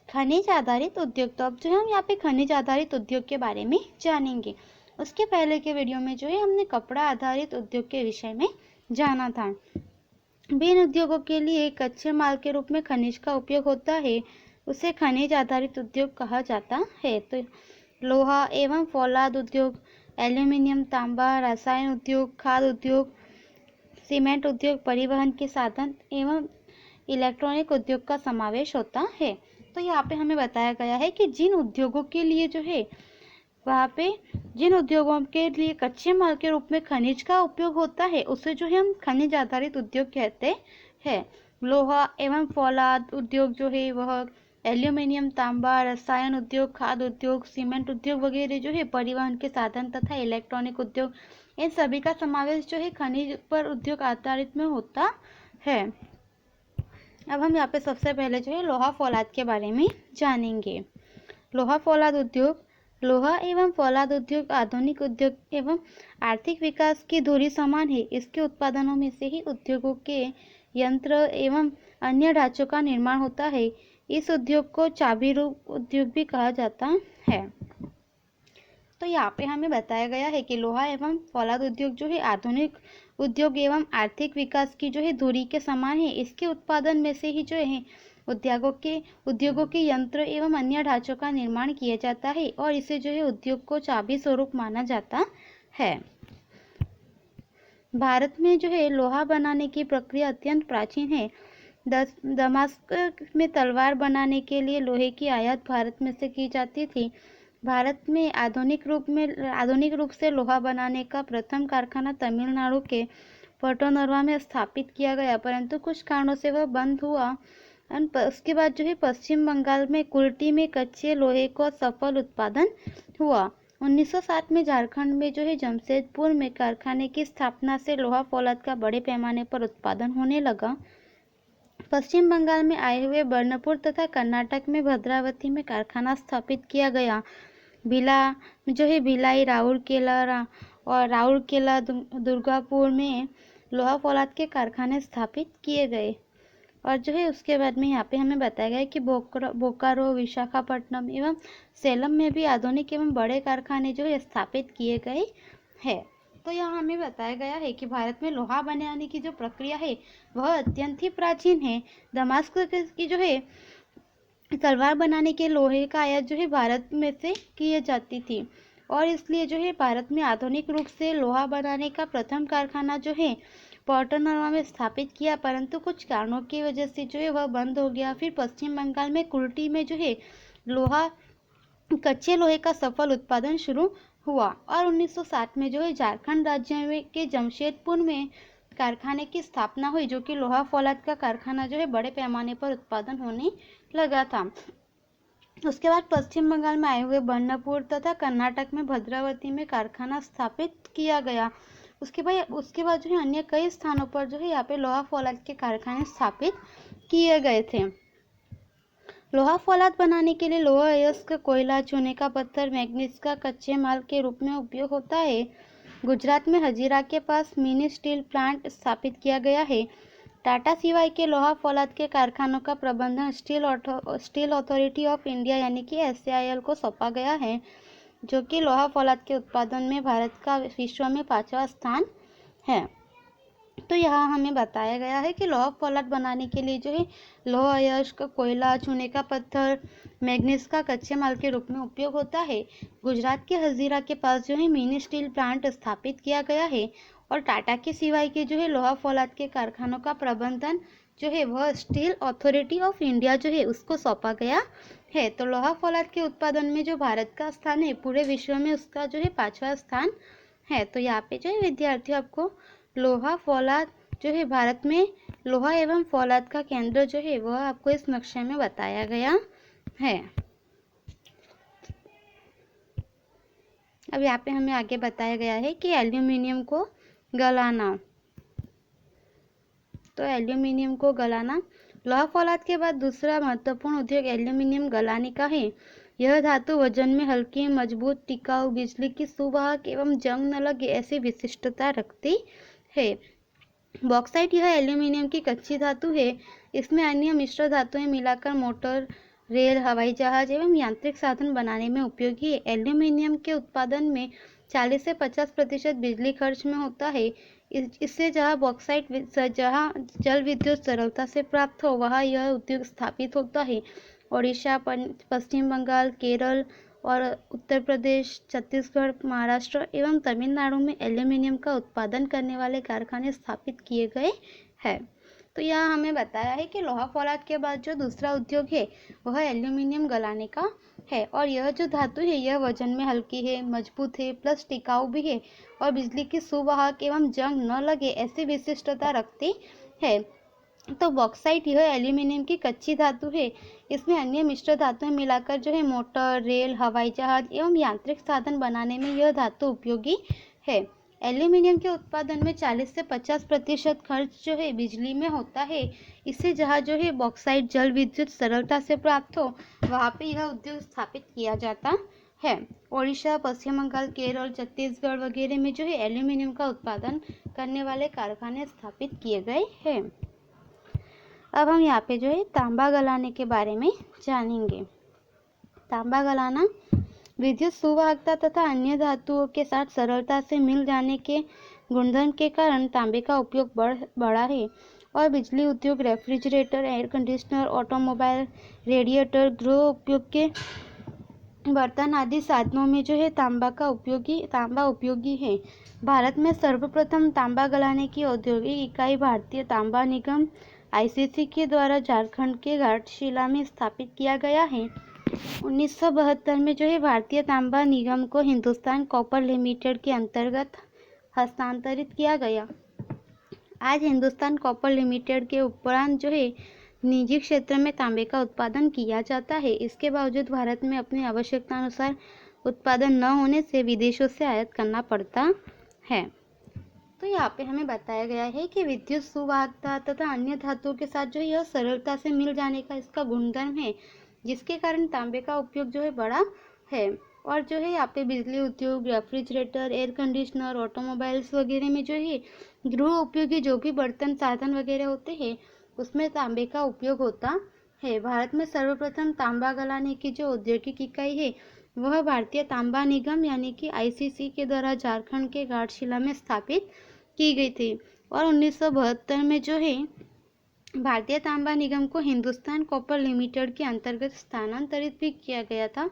खनिज आधारित उद्योग। तो अब जो है हम यहाँ पे खनिज आधारित उद्योग के बारे में जानेंगे। उसके पहले के वीडियो में जो है हमने कपड़ा आधारित उद्योग के विषय में जाना था। विभिन्न उद्योगों के लिए कच्चे माल के रूप में खनिज का उपयोग होता है, उसे खनिज आधारित उद्योग कहा जाता है। तो लोहा एवं फौलाद उद्योग, एल्यूमीनियम, तांबा, रसायन उद्योग, खाद्य उद्योग, सीमेंट उद्योग, परिवहन के साधन एवं इलेक्ट्रॉनिक उद्योग का समावेश होता है। तो यहाँ पे हमें बताया गया है कि जिन उद्योगों के लिए जो है वहाँ पे जिन उद्योगों के लिए कच्चे माल के रूप में खनिज का उपयोग होता है उसे जो है हम खनिज आधारित उद्योग कहते हैं। लोहा एवं फौलाद उद्योग जो है वह एल्यूमीनियम, तांबा, रसायन उद्योग, खाद्य उद्योग, सीमेंट उद्योग वगैरह जो है परिवहन के साधन तथा इलेक्ट्रॉनिक उद्योग, इन सभी का समावेश जो है खनिज पर उद्योग आधारित में होता है। अब हम यहाँ पे सबसे पहले जो है लोहा फौलाद के बारे में जानेंगे। लोहा फौलाद उद्योग। लोहा एवं फौलाद उद्योग आधुनिक उद्योग एवं आर्थिक विकास की धुरी समान है। इसके उत्पादनों में से ही उद्योगों के यंत्र एवं अन्य ढांचों का निर्माण होता है। इस उद्योग को चाबी रूप उद्योग भी कहा जाता है। तो यहाँ पे हमें बताया गया है कि लोहा एवं फौलाद उद्योग जो है आधुनिक उद्योग एवं आर्थिक विकास की जो है धुरी के समान है। इसके उत्पादन में से ही जो है उद्योगों के यंत्र एवं अन्य ढांचों का निर्माण किया जाता है और इसे जो है उद्योग को चाबी स्वरूप माना जाता है। भारत में जो है लोहा बनाने की प्रक्रिया अत्यंत प्राचीन है। दमास्क में तलवार बनाने के लिए लोहे की आयात भारत में से की जाती थी। भारत में आधुनिक रूप से लोहा बनाने का प्रथम कारखाना तमिलनाडु के पोर्टोनोवा में स्थापित किया गया, परंतु कुछ कारणों से वह बंद हुआ। उसके बाद जो है पश्चिम बंगाल में कुल्टी में कच्चे लोहे का सफल उत्पादन हुआ। 1960 में झारखंड में जो है जमशेदपुर में कारखाने की स्थापना से लोहा फौलाद का बड़े पैमाने पर उत्पादन होने लगा। पश्चिम बंगाल में आए हुए बर्नपुर तथा कर्नाटक में भद्रावती में कारखाना स्थापित किया गया। भिलाई, राउरकेला दुर्गापुर में लोहा फौलाद के कारखाने स्थापित किए गए। और जो है उसके बाद में यहाँ पे हमें बताया गया कि बोकारो, विशाखापट्टनम एवं सेलम में भी आधुनिक एवं बड़े कारखाने जो है स्थापित किए गए हैं। तो यहाँ हमें बताया गया है कि भारत में लोहा बनाने की जो प्रक्रिया है वह अत्यंत ही प्राचीन है। दमास्क की जो है तलवार बनाने के लोहे का आयात जो है भारत में से की जाती थी और इसलिए जो है भारत में आधुनिक रूप से लोहा बनाने का प्रथम कारखाना जो है पोर्टोनोवा में स्थापित किया, परंतु कुछ कारणों की वजह से जो है वह बंद हो गया। फिर पश्चिम बंगाल में कुल्टी में जो है कच्चे लोहे का सफल उत्पादन शुरू हुआ और 1960 में जो है झारखंड राज्य के जमशेदपुर में कारखाने की स्थापना हुई, जो कि लोहा फौलाद का कारखाना जो है बड़े पैमाने पर उत्पादन होने लगा था। उसके बाद पश्चिम बंगाल में आए हुए बर्नपुर तथा कर्नाटक में भद्रावती में कारखाना स्थापित किया गया। उसके बाद जो है अन्य कई स्थानों पर जो है यहाँ पे लोहा फौलाद के कारखाने स्थापित किए गए थे। लोहा फौलाद बनाने के लिए लोहा अयस्क, कोयला, चूने का पत्थर, मैग्नीज का कच्चे माल के रूप में उपयोग होता है। गुजरात में हजीरा के पास मिनी स्टील प्लांट स्थापित किया गया है। टाटा सिवाय के लोहा फौलाद के कारखानों का प्रबंधन स्टील अथॉरिटी ऑफ इंडिया यानी कि SAIL को सौंपा गया है, जो कि लोहा फौलाद के उत्पादन में भारत का विश्व में 5वां स्थान है। तो यहाँ हमें बताया गया है कि लोहा फौलाद बनाने के लिए जो है लोहा अयस्क, कोयला, चूने का पत्थर, मैग्नीज का कच्चे माल के रूप में उपयोग होता है। गुजरात के हजीरा के पास जो है मिनी स्टील प्लांट स्थापित किया गया है और टाटा के सिवाय के जो है लोहा फौलाद के कारखानों का प्रबंधन जो है वह स्टील अथॉरिटी ऑफ इंडिया जो है उसको सौंपा गया है। तो लोहा फौलाद के उत्पादन में जो भारत का स्थान है पूरे विश्व में उसका जो है 5वां स्थान है। तो यहाँ पे जो है विद्यार्थियों आपको लोहा फौलाद जो है भारत में लोहा एवं फौलाद का केंद्र जो है वह आपको इस नक्शे में बताया गया है। अब यहाँ पे हमें आगे बताया गया है कि एल्यूमिनियम को गलाना। तो एल्यूमिनियम को गलाना लोहा फौलाद के बाद दूसरा महत्वपूर्ण उद्योग एल्यूमिनियम गलाने का है। यह धातु वजन में हल्की, मजबूत, टिकाऊ, बिजली की सुवाहक एवं जंग न लगे ऐसी विशिष्टता रखती है। बॉक्साइट यह एल्यूमिनियम की कच्ची धातु है। इसमें अन्य मिश्र धातुएं मिलाकर मोटर रेल, हवाई जहाज एवं यांत्रिक साधन बनाने में उपयोगी है। एल्यूमीनियम के उत्पादन में 40 से 50% बिजली खर्च में होता है। इससे जहाँ जल विद्युत सरलता से प्राप्त हो वहाँ यह उद्योग स्थापित होता है। ओडिशा, पश्चिम बंगाल, केरल और उत्तर प्रदेश, छत्तीसगढ़, महाराष्ट्र एवं तमिलनाडु में एल्यूमीनियम का उत्पादन करने वाले कारखाने स्थापित किए गए हैं। तो यहाँ हमें बताया है कि लोहा फौलाद के बाद जो दूसरा उद्योग है वह एल्यूमीनियम गलाने का है। और यह जो धातु है यह वजन में हल्की है, मजबूत है, प्लस टिकाऊ भी है और बिजली की सुवाहक एवं जंग न लगे ऐसी विशिष्टता रखती है। तो बॉक्साइट यह एल्यूमीनियम की कच्ची धातु है। इसमें अन्य मिश्र धातुएं मिलाकर जो है मोटर, रेल, हवाई जहाज एवं यांत्रिक साधन बनाने में यह धातु उपयोगी है। एल्यूमीनियम के उत्पादन में 40 से 50% खर्च जो है बिजली में होता है। इससे जहाँ जो है बॉक्साइट जल विद्युत सरलता से प्राप्त हो वहाँ पे यह उद्योग स्थापित किया जाता है। ओडिशा, पश्चिम बंगाल, केरल, छत्तीसगढ़ वगैरह में जो है एल्यूमीनियम का उत्पादन करने वाले कारखाने स्थापित किए गए हैं। अब हम यहाँ पे जो है तांबा गलाने के बारे में जानेंगे। तांबा गलाना विद्युत सुवाहकता तथा अन्य धातुओं के साथ सरलता से मिल जाने के गुणधर्म के कारण तांबे का उपयोग बढ़ा है और बिजली उद्योग, refrigerator, air conditioner, automobile, radiator, गृह उपयोग के बर्तन आदि साधनों में जो है तांबा उपयोगी है। भारत में सर्वप्रथम तांबा गलाने की औद्योगिक इकाई भारतीय तांबा निगम ICC के द्वारा झारखंड के घाटशिला में स्थापित किया गया है। 1972 में जो है भारतीय तांबा निगम को हिंदुस्तान कॉपर लिमिटेड के अंतर्गत हस्तांतरित किया गया। आज हिंदुस्तान कॉपर लिमिटेड के उपरांत जो है निजी क्षेत्र में तांबे का उत्पादन किया जाता है। इसके बावजूद भारत में अपनी आवश्यकता अनुसार उत्पादन न होने से विदेशों से आयात करना पड़ता है। तो यहाँ पे हमें बताया गया है कि विद्युत सुवाहकता तथा अन्य धातुओं के साथ जो यह सरलता से मिल जाने का इसका गुणधर्म है, जिसके कारण तांबे का उपयोग जो है बड़ा है। और जो है यहाँ पे बिजली उद्योग, रेफ्रिजरेटर, एयर कंडीशनर, ऑटोमोबाइल्स वगैरह में जो है गृह उपयोगी जो भी बर्तन साधन वगैरह होते हैं उसमें तांबे का उपयोग होता है। भारत में सर्वप्रथम तांबा गलाने की जो औद्योगिक इकाई है वह भारतीय तांबा निगम यानी कि ICC के द्वारा झारखंड के घाटशिला में स्थापित की गई थी। और 1972 में जो है भारतीय तांबा निगम को हिंदुस्तान कॉपर लिमिटेड के अंतर्गत स्थानांतरित भी किया गया था।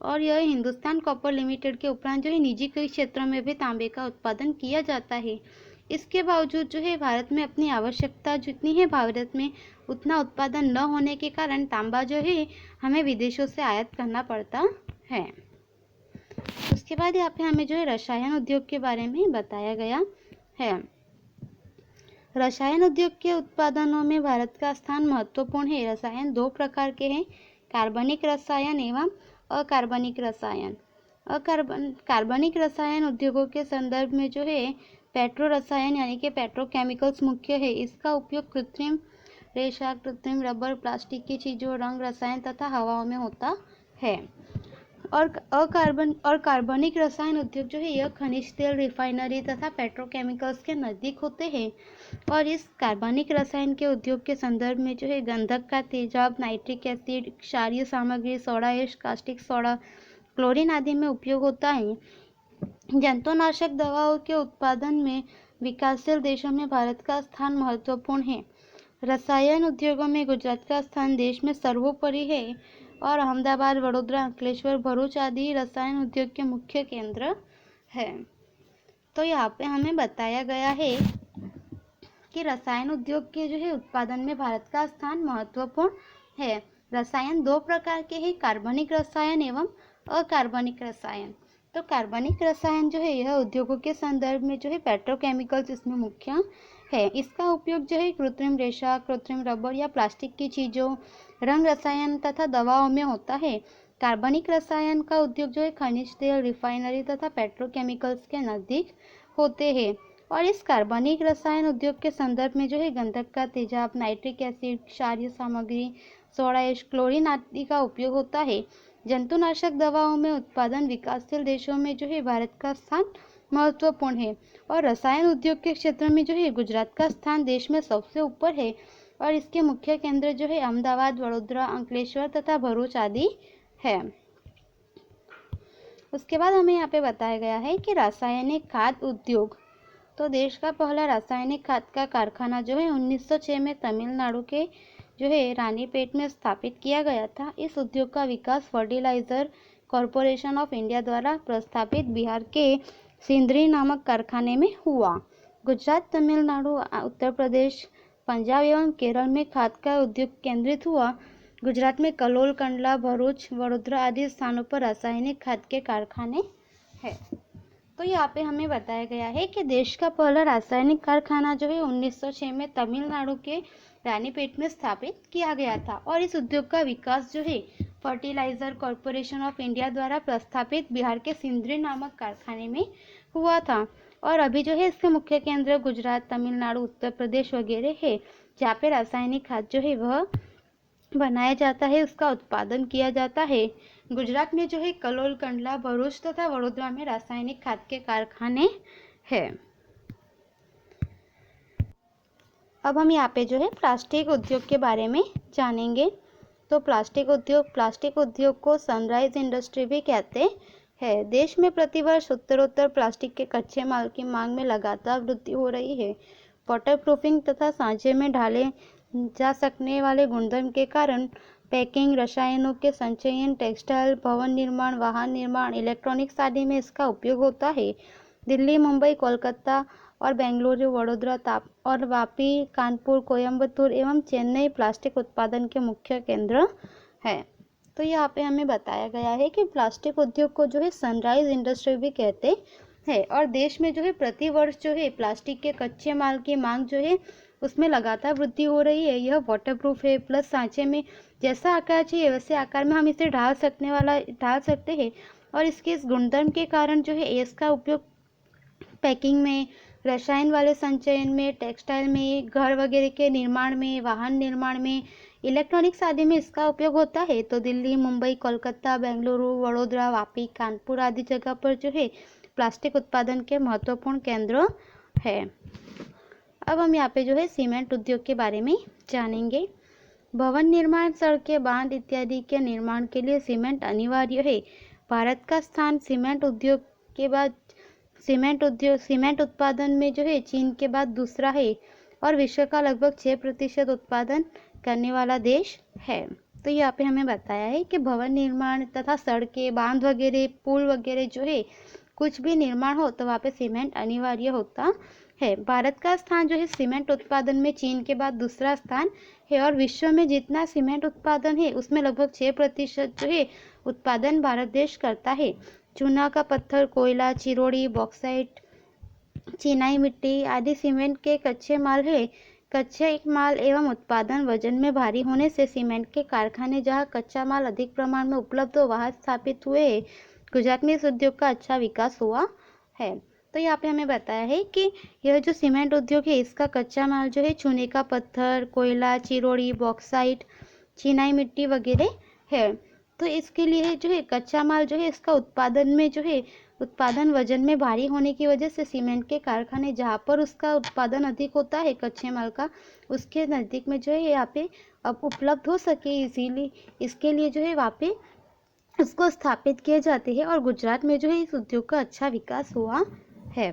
और यह हिंदुस्तान कॉपर लिमिटेड के उपरांत जो है निजी कई क्षेत्रों में भी तांबे का उत्पादन किया जाता है। इसके बावजूद जो है भारत में अपनी आवश्यकता जितनी है भारत में उतना उत्पादन न होने के कारण तांबा जो है हमें विदेशों से आयात करना पड़ता है। उसके बाद यहाँ पे हमें जो है रसायन उद्योग के बारे में बताया गया है। रसायन उद्योग के उत्पादनों में भारत का स्थान महत्वपूर्ण है। रसायन दो प्रकार के हैं, कार्बनिक रसायन एवं अकार्बनिक रसायन। कार्बनिक रसायन उद्योगों के संदर्भ में जो है पेट्रो रसायन यानी कि पेट्रोकेमिकल्स मुख्य है। इसका उपयोग कृत्रिम रेशा, कृत्रिम रबर, प्लास्टिक की चीजों, रंग रसायन तथा हवाओं में होता है। और कार्बनिक रसायन उद्योग जो है यह खनिज तेल, रिफाइनरी तथा पेट्रोकेमिकल्स के नज़दीक होते हैं। और इस कार्बनिक रसायन के उद्योग के संदर्भ में जो है गंधक का तेजाब, नाइट्रिक एसिड, क्षारीय सामग्री, soda ash, caustic soda, chlorine आदि में उपयोग होता है। जंतुनाशक दवाओं के उत्पादन में विकासशील देशों में भारत का स्थान महत्वपूर्ण है। रसायन उद्योगों में गुजरात का स्थान देश में सर्वोपरि है और अहमदाबाद, वडोदरा, अंकलेश्वर, भरूच आदि रसायन उद्योग के मुख्य केंद्र है। तो यहाँ पे हमें बताया गया है कि रसायन उद्योग के जो है उत्पादन में भारत का स्थान महत्वपूर्ण है। रसायन दो प्रकार के हैं, कार्बनिक रसायन एवं अकार्बनिक रसायन। तो कार्बनिक रसायन जो है यह उद्योगों के संदर्भ में जो है पेट्रोकेमिकल्स इसमें मुख्य है। इसका उपयोग जो है कृत्रिम रेशा, कृत्रिम रबर या प्लास्टिक की चीज़ों, रंग रसायन तथा दवाओं में होता है। कार्बनिक रसायन का उद्योग जो है खनिज तेल, रिफाइनरी तथा पेट्रोकेमिकल्स के नज़दीक होते हैं। और इस कार्बनिक रसायन उद्योग के संदर्भ में जो है गंधक का तेजाब, नाइट्रिक एसिड, क्षारीय सामग्री, सोडा ऐश, क्लोरीन आदि का उपयोग होता है। जंतुनाशक दवाओं में उत्पादन विकासशील देशों में जो है भारत का स्थान महत्वपूर्ण है। और रसायन उद्योग के क्षेत्र में जो है गुजरात का स्थान देश में सबसे ऊपर है। और इसके मुख्य केंद्र जो है अहमदाबाद, वडोदरा, अंकलेश्वर तथा भरूच आदि है। उसके बाद हमें यहाँ पे बताया गया है कि रासायनिक खाद्य उद्योग। तो देश का पहला रासायनिक खाद का कारखाना जो है 1906 में तमिलनाडु के जो है रानीपेट में स्थापित किया गया था। इस उद्योग का विकास फर्टिलाइजर कॉरपोरेशन ऑफ इंडिया द्वारा प्रस्तावित बिहार के सिंदरी नामक कारखाने में हुआ। गुजरात, तमिलनाडु, उत्तर प्रदेश, पंजाब एवं केरल में खाद का उद्योग केंद्रित हुआ। गुजरात में कलोल, कंडला, भरूच, वडोदरा आदि स्थानों पर रासायनिक खाद के कारखाने हैं। तो यहाँ पे हमें बताया गया है कि देश का पहला रासायनिक कारखाना जो है 1906 में तमिलनाडु के रानीपेट में स्थापित किया गया था और इस उद्योग का विकास जो है फर्टिलाइजर कॉरपोरेशन ऑफ इंडिया द्वारा प्रस्तावित बिहार के सिंदरी नामक कारखाने में हुआ था। और अभी जो है इसके मुख्य केंद्र गुजरात, तमिलनाडु, उत्तर प्रदेश वगैरह है, जहाँ पे रासायनिक खाद जो है वह बनाया जाता है, उसका उत्पादन किया जाता है। गुजरात में जो है कलोल, कंडला, भरूच तथा वडोदरा में रासायनिक खाद के कारखाने हैं। अब हम यहाँ पे जो है प्लास्टिक उद्योग के बारे में जानेंगे। तो प्लास्टिक उद्योग को सनराइज इंडस्ट्री भी कहते हैं। देश में प्रतिवर्ष उत्तरोत्तर प्लास्टिक के कच्चे माल की मांग में लगातार वृद्धि हो रही है। वाटरप्रूफिंग तथा सांचे में ढाले जा सकने वाले गुणधर्म के कारण पैकिंग, रसायनों के संचयन, टेक्सटाइल, भवन निर्माण, वाहन निर्माण, इलेक्ट्रॉनिक्स आदि में इसका उपयोग होता है। दिल्ली, मुंबई, कोलकाता और बेंगलुरु, वडोदरा और वापी, कानपुर, कोयम्बतूर एवं चेन्नई प्लास्टिक उत्पादन के मुख्य केंद्र हैं। तो यहाँ पे हमें बताया गया है कि प्लास्टिक उद्योग को जो है सनराइज इंडस्ट्री भी कहते हैं और देश में जो है प्रति वर्ष जो है प्लास्टिक के कच्चे माल की मांग जो है उसमें लगातार वृद्धि हो रही है। यह वाटरप्रूफ है, प्लस सांचे में जैसा आकार चाहिए वैसे आकार में हम इसे ढाल सकते हैं और इसके इस गुणधर्म के कारण जो है इसका उपयोग पैकिंग में, रसायन वाले संचयन में, टेक्सटाइल में, घर वगैरह के निर्माण में, वाहन निर्माण में, इलेक्ट्रॉनिक्स आदि में इसका उपयोग होता है। तो दिल्ली, मुंबई, कोलकाता, बेंगलुरु, वडोदरा, वापी, कानपुर आदि जगह पर जो है प्लास्टिक उत्पादन के महत्वपूर्ण केंद्र है। अब हम यहाँ पे जो है सीमेंट उद्योग के बारे में जानेंगे। भवन निर्माण, सड़कें, बांध इत्यादि के निर्माण के लिए सीमेंट अनिवार्य है। भारत का स्थान सीमेंट उत्पादन में जो है चीन के बाद दूसरा है और विश्व का लगभग 6% उत्पादन करने वाला देश है। तो यहाँ पे हमें बताया है कि भवन निर्माण तथा सड़कें, बांध वगैरह, पुल वगैरह जो है कुछ भी निर्माण हो तो वहाँ पे सीमेंट अनिवार्य होता है। भारत का स्थान जो है सीमेंट उत्पादन में चीन के बाद दूसरा स्थान है और विश्व में जितना सीमेंट उत्पादन है उसमें लगभग 6% जो है उत्पादन भारत देश करता है। चूना का पत्थर, कोयला, चिरोड़ी, बॉक्साइट, चिनाई मिट्टी आदि सीमेंट के कच्चे माल एवं उत्पादन वजन में भारी होने से सीमेंट के कारखाने जहां कच्चा माल अधिक प्रमाण में उपलब्ध हो वहां स्थापित हुए। गुजरात में इस उद्योग का अच्छा विकास हुआ है। तो यहाँ पे हमें बताया है कि यह जो सीमेंट उद्योग है इसका कच्चा माल जो है चूने का पत्थर, कोयला, चिरोड़ी, बॉक्साइट, चिनाई मिट्टी वगैरह है। तो इसके लिए जो है कच्चा माल जो है इसका उत्पादन वजन में भारी होने की वजह से सीमेंट के कारखाने जहाँ पर उसका उत्पादन अधिक होता है कच्चे माल का, उसके नज़दीक में जो है यहाँ पे अब उपलब्ध हो सके इजीली, इसके लिए जो है वहाँ पे उसको स्थापित किए जाते हैं और गुजरात में जो है इस उद्योग का अच्छा विकास हुआ है।